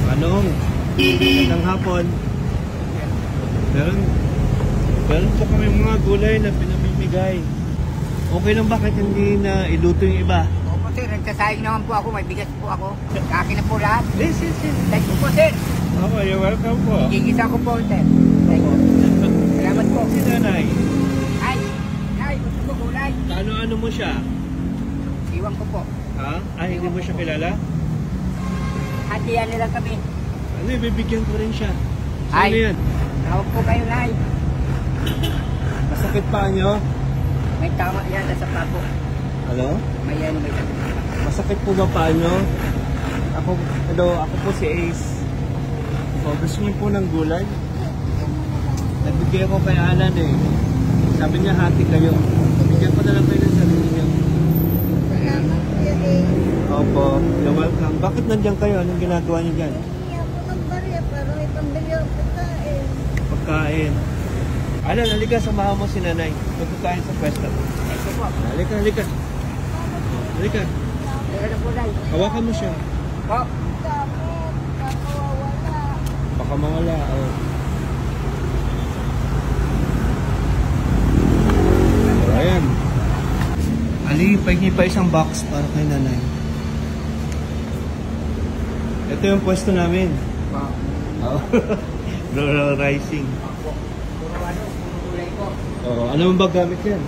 Manong, magandang hapon. Meron po kami mga gulay na pinamimigay. Okay lang ba kahit hindi na iluto yung iba? Opo sir, nagsasayang naman po ako, may bigas po ako. Akin na po lahat. Yes. Thank you po sir. Okay, you're welcome po. Gigisa ko po sir. Thank you. Salamat po. Si nanay, Ay, gusto ko gulay. ano mo siya? Iwan ko po. Ha? Ay, hindi mo siya kilala? Hatiyan nila kami. Ano, ibibigyan ko rin siya. Sino Ay. yan? Tawag po kayo Nay. Masakit pa nyo? May tama yan, nasa papo. Ano? May sakit. Masakit po ba pa nyo? Ako po si Ace. So, gusto niyo po ng gulay? Nagbigay ko kay Alan eh. Sabi niya hati kayo. Bigyan ko na lang kayo ng sarili niyo. Salamat po eh. Opo, you're welcome. Bakit nandiyan kayo? Anong ginagawa niyo dyan? Hindi ako ng barya pero may pambili ako pagkain. Pagkain. Alan, halika, samahan mo si nanay. Pagkain sa pwesto. Ito po. Halika. Halika. Teka na po Nay. Hawakan mo siya. Po. Bakit? Kakawawala. Baka mawala. Oh. Ayan. Ali, pahingi pa isang box para kay nanay. Ito yung pwesto namin. Po. Oh. Rural Rising. Puro gulay po. Oh, ano mo ba gamit yan?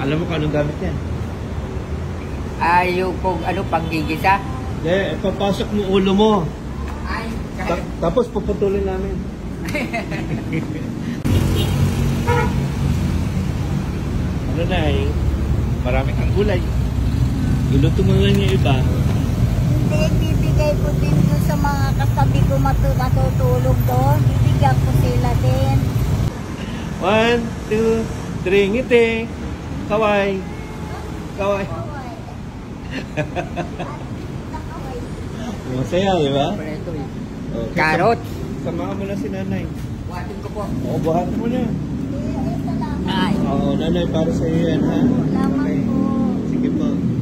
Alam mo kung anong gamit yan? Ay, yung panggigisa. Papasok mo ulo mo. Ay, Tapos puputulin namin. Ano na eh, marami kang gulay. Iluto mo lang yung iba. Hindi, bibigay ko din doon sa mga katabi ko matutulog doon. Bibigyan ko sila din. 1, 2, 3, ngiti. Kaway. Kaway. Masaya, di ba? ito eh. Okay, Karot. Samahan mo na si nanay. Buhatin ko po. Oo, buhatin mo na. Salamat. Ay. Oo, nanay, para sa iyo yan, ha? Salamat po. Sige po.